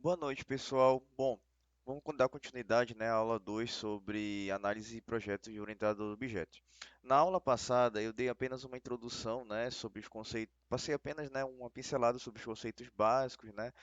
Boa noite, pessoal. Bom, vamos dar continuidade, né, à aula 2 sobre análise e projetos de orientado a objetos. Na aula passada, eu dei apenas uma introdução, né, sobre os conceitos, passei apenas, né, uma pincelada sobre os conceitos básicos, né,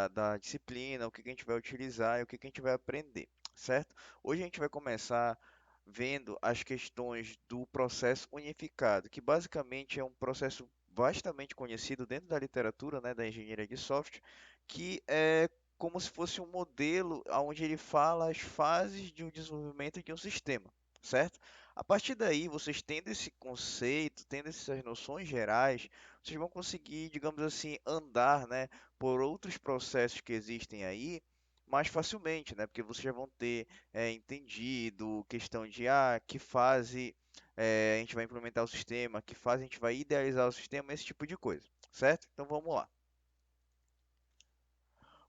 da disciplina, o que que a gente vai utilizar e o que que a gente vai aprender, certo? Hoje a gente vai começar vendo as questões do processo unificado, que basicamente é um processo vastamente conhecido dentro da literatura, né, da engenharia de software, que é como se fosse um modelo onde ele fala as fases de um desenvolvimento de um sistema, certo? A partir daí, vocês tendo esse conceito, tendo essas noções gerais, vocês vão conseguir, digamos assim, andar, né, por outros processos que existem aí mais facilmente, né? Porque vocês já vão ter entendido questão de que fase a gente vai implementar o sistema, que fase a gente vai idealizar o sistema, esse tipo de coisa, certo? Então vamos lá.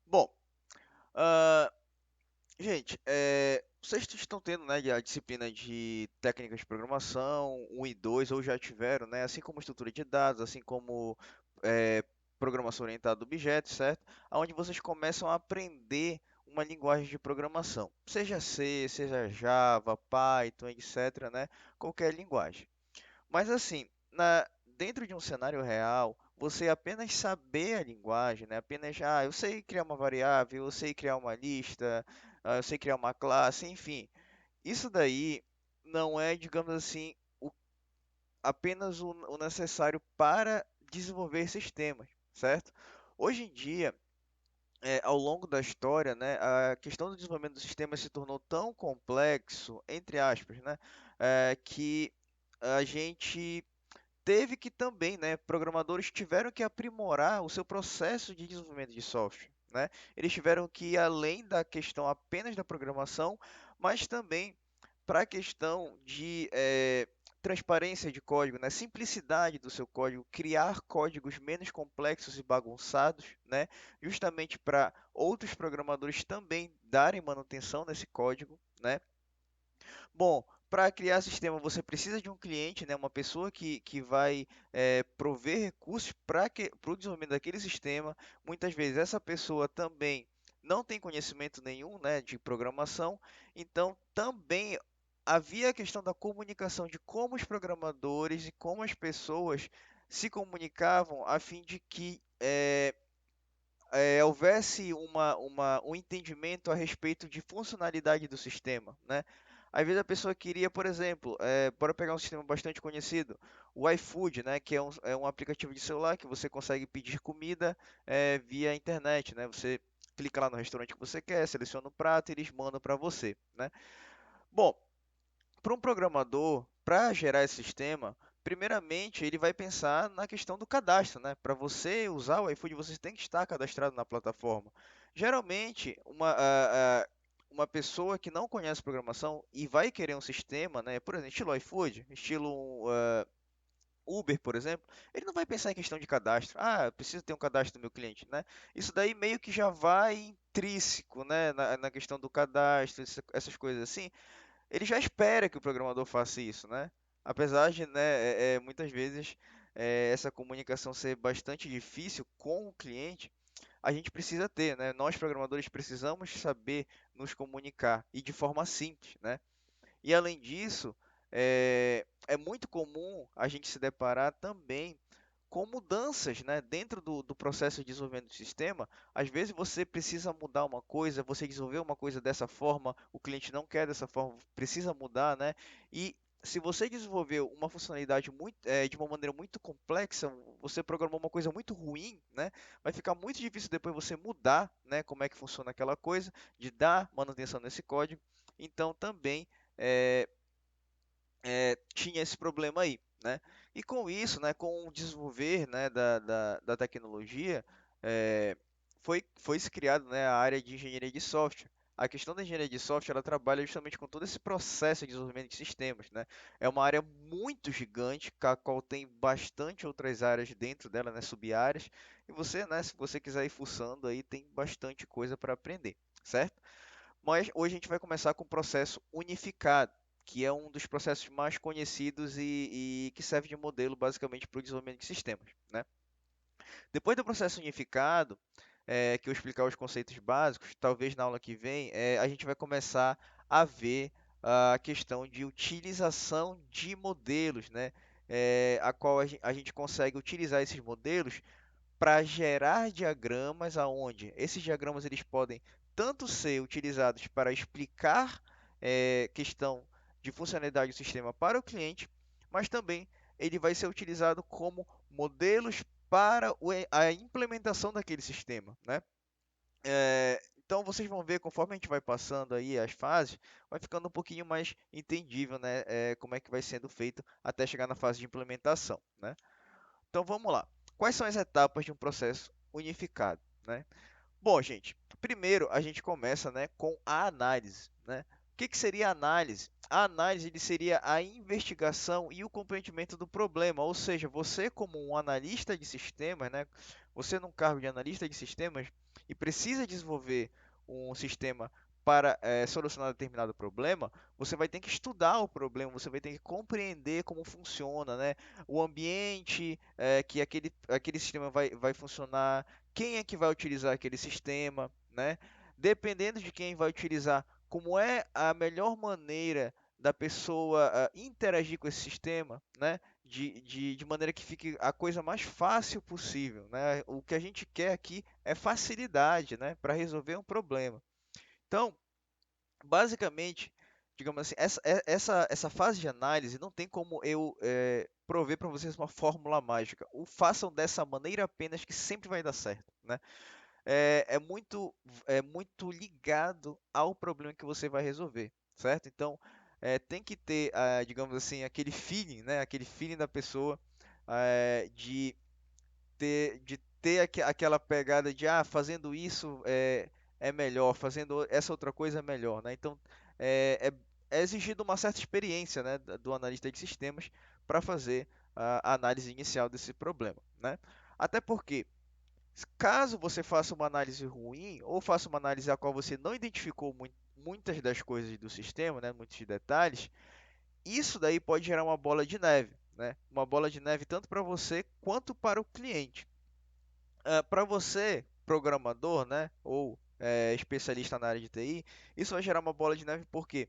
Bom, ah, gente, vocês estão tendo, né, a disciplina de técnicas de programação 1 e 2, ou já tiveram, né, assim como estrutura de dados, assim como eh, programação orientada a objetos, certo? Onde vocês começam a aprender uma linguagem de programação, seja C, seja Java, Python, etc, né? Qualquer linguagem. Mas assim, dentro de um cenário real, você apenas saber a linguagem, né? Apenas, eu sei criar uma variável, eu sei criar uma lista, eu sei criar uma classe, enfim. Isso daí não é, digamos assim, apenas o necessário para desenvolver sistemas, certo? Hoje em dia, ao longo da história, né, a questão do desenvolvimento do sistema se tornou tão complexo, entre aspas, né, que a gente teve que também, né, programadores tiveram que aprimorar o seu processo de desenvolvimento de software, né? Eles tiveram que ir além da questão apenas da programação, mas também para a questão de transparência de código, né? Simplicidade do seu código, criar códigos menos complexos e bagunçados, né? Justamente para outros programadores também darem manutenção nesse código, né? Bom, para criar sistema você precisa de um cliente, né, uma pessoa que vai prover recursos para o desenvolvimento daquele sistema. Muitas vezes essa pessoa também não tem conhecimento nenhum, né, de programação, então também havia a questão da comunicação de como os programadores e como as pessoas se comunicavam a fim de que houvesse um entendimento a respeito de funcionalidade do sistema, né? Às vezes a pessoa queria, por exemplo, bora pegar um sistema bastante conhecido, o iFood, né? Que é um aplicativo de celular que você consegue pedir comida via internet, né? Você clica lá no restaurante que você quer, seleciona o prato e eles mandam para você, né? Bom, para um programador, para gerar esse sistema, primeiramente ele vai pensar na questão do cadastro, né? Para você usar o iFood, você tem que estar cadastrado na plataforma. Geralmente, uma pessoa que não conhece programação e vai querer um sistema, né? Por exemplo, estilo iFood, estilo Uber, por exemplo, ele não vai pensar em questão de cadastro. Eu preciso ter um cadastro do meu cliente, né? Isso daí meio que já vai intrínseco, né? Na questão do cadastro, essas coisas assim, ele já espera que o programador faça isso, né? Apesar de, né, muitas vezes essa comunicação ser bastante difícil com o cliente, a gente precisa ter, né? Nós programadores precisamos saber nos comunicar e de forma simples, né? E além disso, é muito comum a gente se deparar também com mudanças, né, dentro do processo de desenvolvimento do sistema. Às vezes você precisa mudar uma coisa, você desenvolveu uma coisa dessa forma, o cliente não quer dessa forma, precisa mudar, né? E se você desenvolveu uma funcionalidade de uma maneira muito complexa, você programou uma coisa muito ruim, né? Vai ficar muito difícil depois você mudar, né, como é que funciona aquela coisa, de dar manutenção nesse código. Então também é, tinha esse problema aí, né? E com isso, né, com o desenvolver, né, da tecnologia, foi se criado, né, a área de engenharia de software. A questão da engenharia de software, ela trabalha justamente com todo esse processo de desenvolvimento de sistemas, né? É uma área muito gigante, a qual tem bastante outras áreas dentro dela, né, sub-áreas. E você, né, se você quiser ir fuçando aí, tem bastante coisa para aprender, certo? Mas hoje a gente vai começar com o processo unificado, que é um dos processos mais conhecidos e que serve de modelo basicamente para o desenvolvimento de sistemas, né? Depois do processo unificado, que eu explicar os conceitos básicos, talvez na aula que vem, a gente vai começar a ver a questão de utilização de modelos, né? A qual a gente consegue utilizar esses modelos para gerar diagramas aonde esses diagramas eles podem tanto ser utilizados para explicar questão de funcionalidade do sistema para o cliente, mas também ele vai ser utilizado como modelos para a implementação daquele sistema, né? Então vocês vão ver conforme a gente vai passando aí as fases, vai ficando um pouquinho mais entendível, né? Como é que vai sendo feito até chegar na fase de implementação, né? Então vamos lá. Quais são as etapas de um processo unificado, né? Bom, gente, primeiro a gente começa, né, com a análise, né? O que seria a análise? A análise ele seria a investigação e o compreendimento do problema, ou seja, você como um analista de sistemas, né, você num cargo de analista de sistemas e precisa desenvolver um sistema para solucionar determinado problema, você vai ter que estudar o problema, você vai ter que compreender como funciona, né, o ambiente que aquele sistema vai funcionar, quem é que vai utilizar aquele sistema, né? Dependendo de quem vai utilizar, como é a melhor maneira da pessoa interagir com esse sistema, né? De maneira que fique a coisa mais fácil possível, né? O que a gente quer aqui é facilidade, né? Para resolver um problema. Então, basicamente, digamos assim, essa fase de análise não tem como eu prover para vocês uma fórmula mágica. O façam dessa maneira apenas que sempre vai dar certo, né? É muito ligado ao problema que você vai resolver, certo? Então, tem que ter, digamos assim, aquele feeling, né? Aquele feeling da pessoa de ter aquela pegada de, fazendo isso é melhor, fazendo essa outra coisa é melhor, né? Então, é exigido uma certa experiência, né, do analista de sistemas para fazer a análise inicial desse problema, né? Até porque caso você faça uma análise ruim ou faça uma análise a qual você não identificou muitas das coisas do sistema, né, muitos detalhes, isso daí pode gerar uma bola de neve, né? Uma bola de neve tanto para você quanto para o cliente. Para você, programador, né, ou especialista na área de TI, isso vai gerar uma bola de neve porque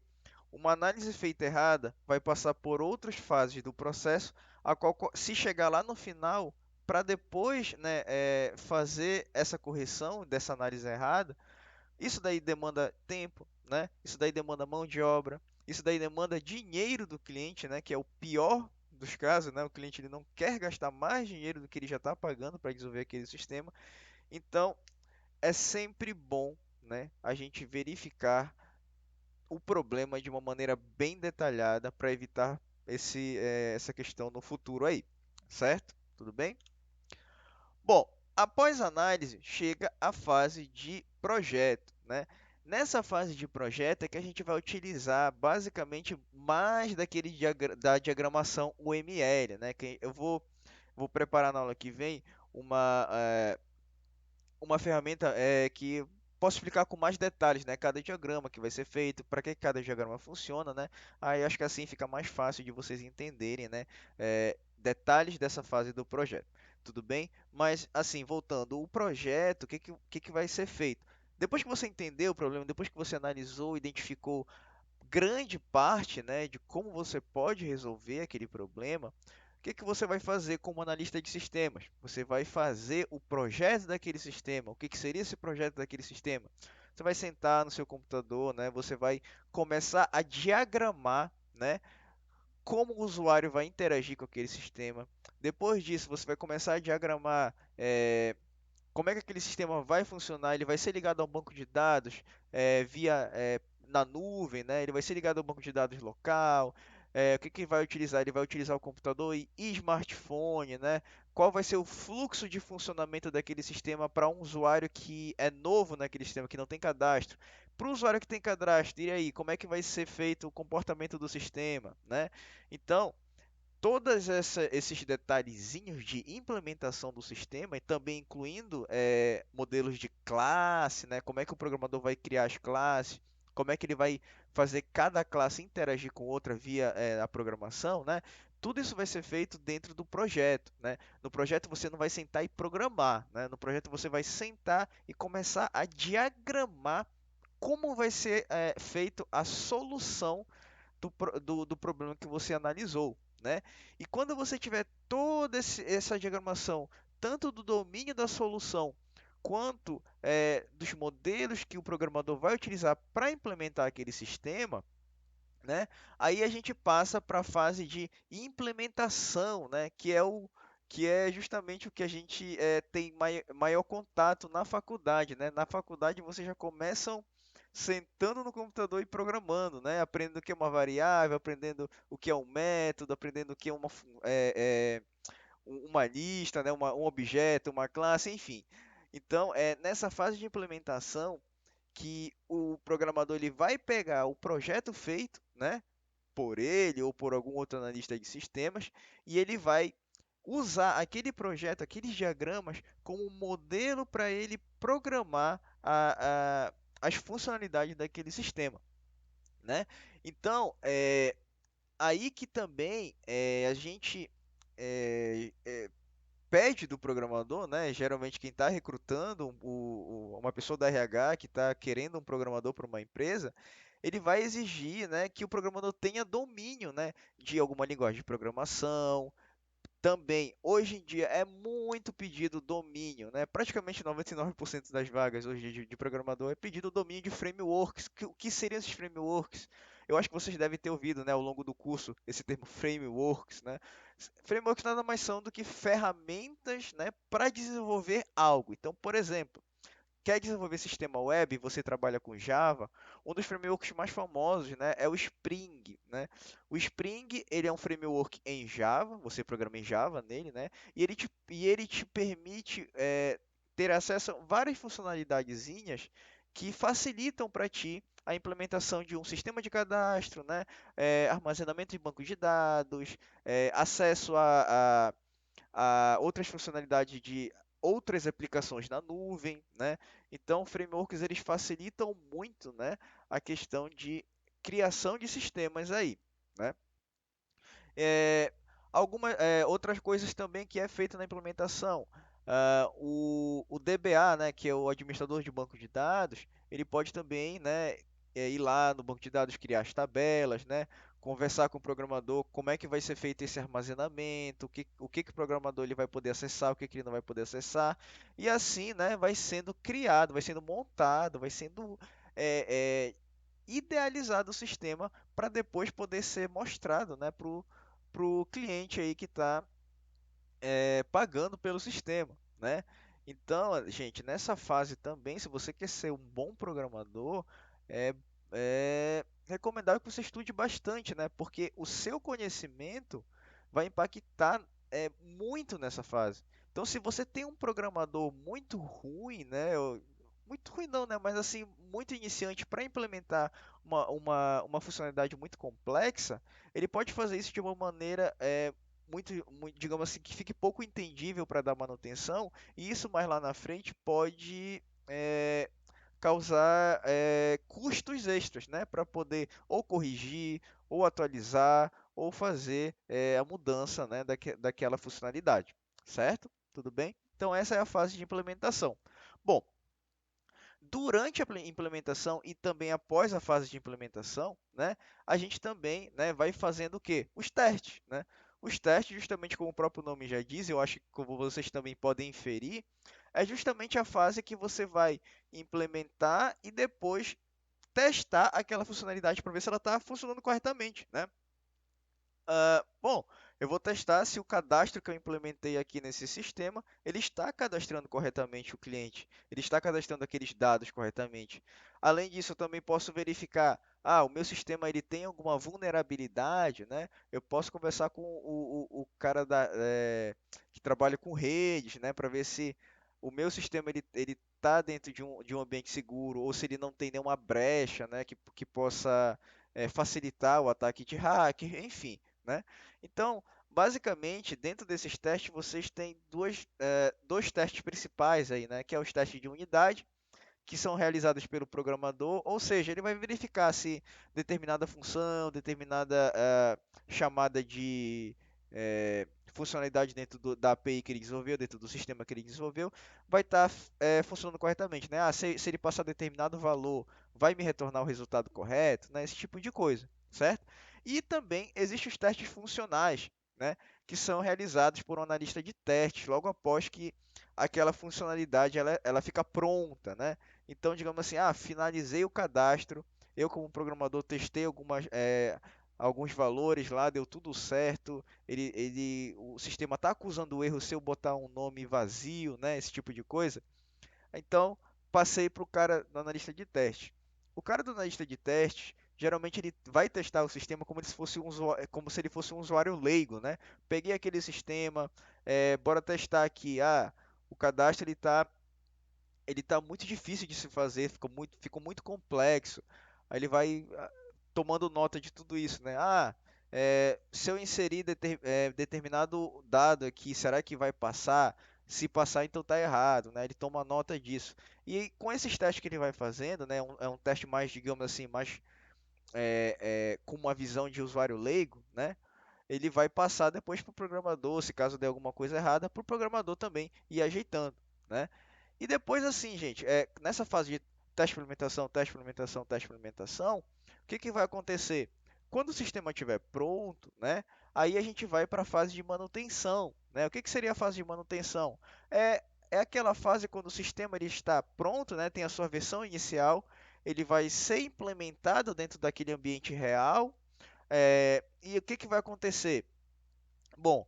uma análise feita errada vai passar por outras fases do processo, a qual, se chegar lá no final, para depois, né, fazer essa correção dessa análise errada, isso daí demanda tempo, né? Isso daí demanda mão de obra, isso daí demanda dinheiro do cliente, né? Que é o pior dos casos, né? O cliente ele não quer gastar mais dinheiro do que ele já está pagando para desenvolver aquele sistema. Então, é sempre bom, né, a gente verificar o problema de uma maneira bem detalhada para evitar essa questão no futuro aí, certo? Tudo bem? Bom, após a análise, chega a fase de projeto, né? Nessa fase de projeto é que a gente vai utilizar basicamente mais da diagramação UML, né? Que vou preparar na aula que vem uma, uma ferramenta que posso explicar com mais detalhes, né? Cada diagrama que vai ser feito, para que cada diagrama funciona, né? Aí acho que assim fica mais fácil de vocês entenderem, né? Detalhes dessa fase do projeto. Tudo bem? Mas assim, voltando, o projeto, o que que vai ser feito? Depois que você entendeu o problema, depois que você analisou, identificou grande parte, né, de como você pode resolver aquele problema, o que que você vai fazer como analista de sistemas? Você vai fazer o projeto daquele sistema. O que que seria esse projeto daquele sistema? Você vai sentar no seu computador, né? Você vai começar a diagramar, né, como o usuário vai interagir com aquele sistema. Depois disso, você vai começar a diagramar como é que aquele sistema vai funcionar? Ele vai ser ligado a um banco de dados via na nuvem, né? Ele vai ser ligado a um banco de dados local. O que que vai utilizar? Ele vai utilizar o computador e smartphone, né? Qual vai ser o fluxo de funcionamento daquele sistema para um usuário que é novo naquele sistema, que não tem cadastro? Para o usuário que tem cadastro, e aí, como é que vai ser feito o comportamento do sistema, né? Então, esses detalhezinhos de implementação do sistema e também incluindo modelos de classe, né? Como é que o programador vai criar as classes, como é que ele vai fazer cada classe interagir com outra via a programação, né? tudo isso vai ser feito dentro do projeto, né? No projeto você não vai sentar e programar, né? No projeto você vai sentar e começar a diagramar como vai ser feito a solução do problema que você analisou, né? E quando você tiver toda essa diagramação, tanto do domínio da solução, quanto dos modelos que o programador vai utilizar para implementar aquele sistema, né? Aí a gente passa para a fase de implementação, né? Que é justamente o que a gente tem maior contato na faculdade, né? Na faculdade vocês já começam sentando no computador e programando, né? Aprendendo o que é uma variável, aprendendo o que é um método, aprendendo o que é uma lista, né? Um objeto, uma classe, enfim. Então, nessa fase de implementação que o programador ele vai pegar o projeto feito, né? Por ele ou por algum outro analista de sistemas, e ele vai usar aquele projeto, aqueles diagramas, como modelo para ele programar as funcionalidades daquele sistema, né? Então, aí que também a gente é, é, pede do programador, né? Geralmente quem está recrutando uma pessoa da RH que está querendo um programador para uma empresa, ele vai exigir, né, que o programador tenha domínio, né, de alguma linguagem de programação. Também, hoje em dia, é muito pedido domínio, né? Praticamente 99% das vagas hoje de programador é pedido domínio de frameworks. O que seriam esses frameworks? Eu acho que vocês devem ter ouvido, né, ao longo do curso, esse termo frameworks, né? Frameworks nada mais são do que ferramentas, né, para desenvolver algo. Então, por exemplo, quer desenvolver sistema web, você trabalha com Java, um dos frameworks mais famosos, né, é o Spring, né? O Spring, ele é um framework em Java, você programa em Java nele, né? E ele te permite ter acesso a várias funcionalidadezinhas que facilitam para ti a implementação de um sistema de cadastro, né? Armazenamento de banco de dados, acesso a outras funcionalidades de outras aplicações na nuvem, né? Então, frameworks eles facilitam muito, né, a questão de criação de sistemas aí, né? É, outras coisas também que é feita na implementação. O DBA, né, que é o administrador de banco de dados, ele pode também, né, ir lá no banco de dados criar as tabelas, né, conversar com o programador como é que vai ser feito esse armazenamento, o que o programador ele vai poder acessar, o que ele não vai poder acessar, e assim, né, vai sendo criado, vai sendo montado, vai sendo é, é, idealizado o sistema para depois poder ser mostrado, né, para o cliente aí que está pagando pelo sistema, né? Então, gente, nessa fase também, se você quer ser um bom programador, é, é recomendável que você estude bastante, né? Porque o seu conhecimento vai impactar muito nessa fase. Então, se você tem um programador muito ruim, né? Muito ruim não, né? Mas assim, muito iniciante para implementar uma funcionalidade muito complexa, ele pode fazer isso de uma maneira digamos assim, que fique pouco entendível para dar manutenção, e isso mais lá na frente pode causar custos extras, né, para poder ou corrigir, ou atualizar, ou fazer a mudança, né, daquela funcionalidade, certo? Tudo bem? Então essa é a fase de implementação. Bom, durante a implementação e também após a fase de implementação, né, a gente também, né, vai fazendo o quê? Os testes, né? Os testes, justamente como o próprio nome já diz, eu acho que como vocês também podem inferir, é justamente a fase que você vai implementar e depois testar aquela funcionalidade para ver se ela está funcionando corretamente, né? Bom, eu vou testar se o cadastro que eu implementei aqui nesse sistema, ele está cadastrando corretamente o cliente, ele está cadastrando aqueles dados corretamente. Além disso, eu também posso verificar, o meu sistema ele tem alguma vulnerabilidade, né? Eu posso conversar com o cara que trabalha com redes, né, para ver se o meu sistema ele está dentro de um ambiente seguro ou se ele não tem nenhuma brecha, né, que possa facilitar o ataque de hacker, enfim, né? Então, basicamente, dentro desses testes, vocês têm dois testes principais aí, né? Que é os testes de unidade, que são realizados pelo programador, ou seja, ele vai verificar se determinada função, determinada chamada funcionalidade dentro da API que ele desenvolveu, dentro do sistema que ele desenvolveu, vai estar funcionando corretamente, né? Se ele passar determinado valor, vai me retornar o resultado correto, né? Esse tipo de coisa, certo? E também existem os testes funcionais, né? Que são realizados por um analista de testes logo após que aquela funcionalidade ela fica pronta, né? Então, digamos assim, finalizei o cadastro, eu como programador testei alguns valores lá, deu tudo certo, o sistema está acusando o erro se eu botar um nome vazio, né? Esse tipo de coisa. Então, passei para o cara do analista de teste. O cara do analista de teste, geralmente ele vai testar o sistema como se ele fosse um usuário leigo, né? Peguei aquele sistema, bora testar aqui. O cadastro ele tá muito difícil de se fazer, ficou muito complexo. Aí ele vai tomando nota de tudo isso, né? Se eu inserir determinado dado aqui, será que vai passar? Se passar, então tá errado, né? Ele toma nota disso. E aí, com esses testes que ele vai fazendo, né? É um teste mais, digamos assim, mais com uma visão de usuário leigo, né? Ele vai passar depois para o programador, se caso der alguma coisa errada, para o programador também ir ajeitando, né? E depois, assim, gente, nessa fase de teste, implementação, teste, implementação, teste, implementação, o que que vai acontecer? Quando o sistema estiver pronto, né, aí a gente vai para a fase de manutenção, né? O que que seria a fase de manutenção? É aquela fase quando o sistema ele está pronto, né, tem a sua versão inicial, ele vai ser implementado dentro daquele ambiente real, e o que que vai acontecer? Bom,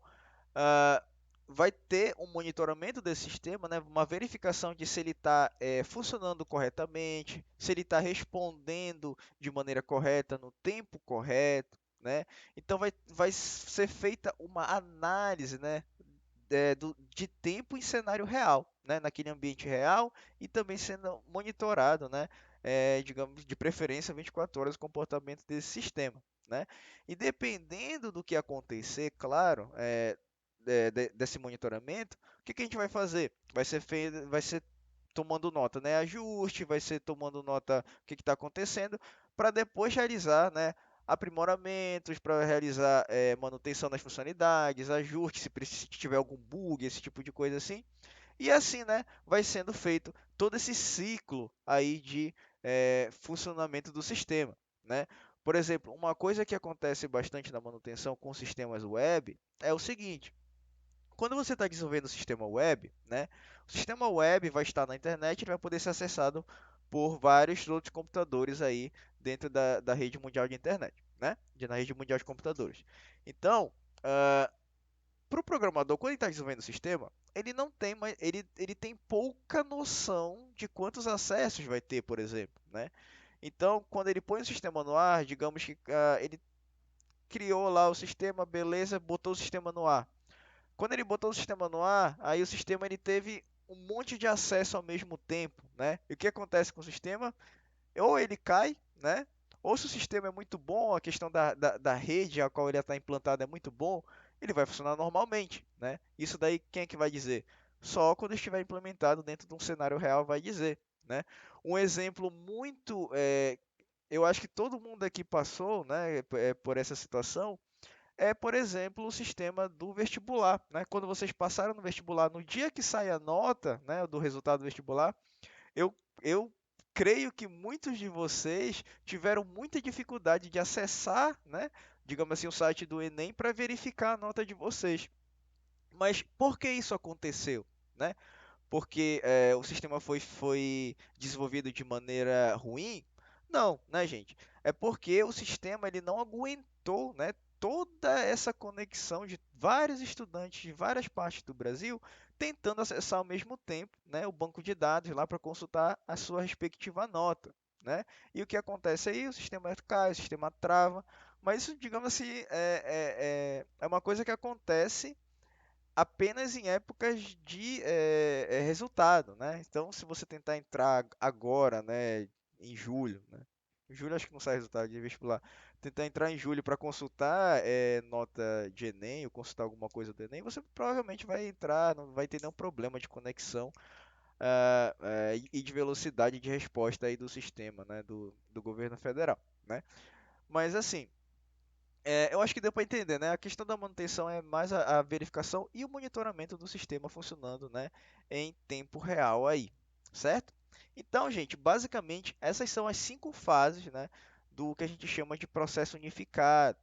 ah, vai ter um monitoramento desse sistema, né? Uma verificação de se ele está funcionando corretamente, se ele está respondendo de maneira correta, no tempo correto, né? Então vai ser feita uma análise, né? De tempo em cenário real, né? Naquele ambiente real e também sendo monitorado, né? Digamos, de preferência 24 horas o comportamento desse sistema, né? E dependendo do que acontecer, claro, desse monitoramento, o que que a gente vai fazer? Vai ser tomando nota, né? Ajuste, vai ser tomando nota o que está acontecendo, para depois realizar, né? Aprimoramentos, para realizar manutenção das funcionalidades, ajuste se tiver algum bug, esse tipo de coisa assim. E assim, né, vai sendo feito todo esse ciclo aí de funcionamento do sistema, né? Por exemplo, uma coisa que acontece bastante na manutenção com sistemas web é o seguinte: quando você está desenvolvendo o sistema web, né, o sistema web vai estar na internet e vai poder ser acessado por vários outros computadores aí dentro da rede mundial de internet, né, na rede mundial de computadores. Então, para o programador, quando ele está desenvolvendo o sistema, ele não tem mais, ele tem pouca noção de quantos acessos vai ter, por exemplo, né? Então, quando ele põe o sistema no ar, digamos que ele criou lá o sistema, beleza, botou o sistema no ar. Quando ele botou o sistema no ar, aí o sistema ele teve um monte de acesso ao mesmo tempo, né? E o que acontece com o sistema? Ou ele cai, né? Ou se o sistema é muito bom, a questão da rede a qual ele está implantado é muito bom, ele vai funcionar normalmente, né? Isso daí quem é que vai dizer? Só quando estiver implementado dentro de um cenário real vai dizer, né? Um exemplo muito, eu acho que todo mundo aqui passou, né, por essa situação, por exemplo, o sistema do vestibular, né? Quando vocês passaram no vestibular, no dia que sai a nota, né, do resultado do vestibular, eu creio que muitos de vocês tiveram muita dificuldade de acessar, né, digamos assim, o site do Enem para verificar a nota de vocês. Mas por que isso aconteceu, né? Porque o sistema foi desenvolvido de maneira ruim? Não, né, gente? É porque o sistema ele não aguentou, né, toda essa conexão de vários estudantes de várias partes do Brasil tentando acessar ao mesmo tempo, né, o banco de dados lá para consultar a sua respectiva nota, né? E o que acontece aí? O sistema cai, o sistema trava, mas isso, digamos assim, é uma coisa que acontece apenas em épocas de resultado, né? Então, se você tentar entrar agora, né, em julho, né? Em julho acho que não sai resultado de vestibular. Tentar entrar em julho para consultar nota de Enem ou consultar alguma coisa do Enem, você provavelmente vai entrar, não vai ter nenhum problema de conexão e de velocidade de resposta aí do sistema, né, do governo federal, né? Mas assim, Eu acho que deu para entender, né? A questão da manutenção é mais a verificação e o monitoramento do sistema funcionando, né, em tempo real aí, certo? Então, gente, basicamente essas são as 5 fases, né, do que a gente chama de processo unificado.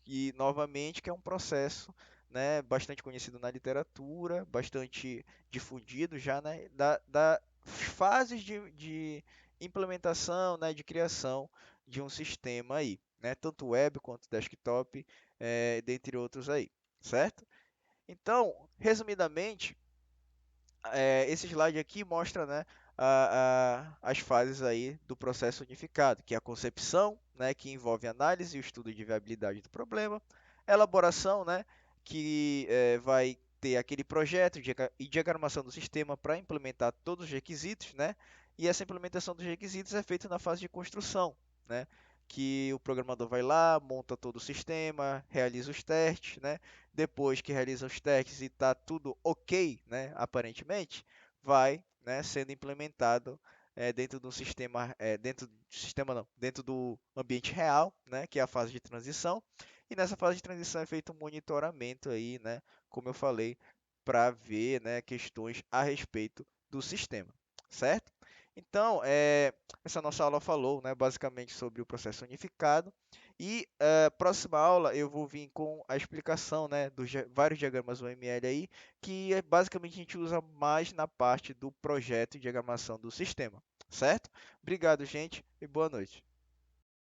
E novamente que é um processo, né, bastante conhecido na literatura, bastante difundido já, né, da fases de implementação, né, de criação de um sistema aí, né, tanto web quanto desktop, dentre outros aí, certo? Então, resumidamente, esse slide aqui mostra, né, as fases aí do processo unificado, que é a concepção, né, que envolve análise e o estudo de viabilidade do problema, elaboração, né, que vai ter aquele projeto e diagramação do sistema para implementar todos os requisitos, né, e essa implementação dos requisitos é feita na fase de construção, né, que o programador vai lá, monta todo o sistema, realiza os testes, né, depois que realiza os testes e está tudo ok, né, aparentemente, vai, né, sendo implementado dentro do sistema, dentro do sistema não, dentro do ambiente real, né, que é a fase de transição. E nessa fase de transição é feito um monitoramento aí, né, como eu falei, para ver, né, questões a respeito do sistema, certo? Então, essa nossa aula falou, né, basicamente sobre o processo unificado. E próxima aula eu vou vir com a explicação, né, dos vários diagramas UML aí, que basicamente a gente usa mais na parte do projeto e diagramação do sistema, certo? Obrigado, gente, e boa noite.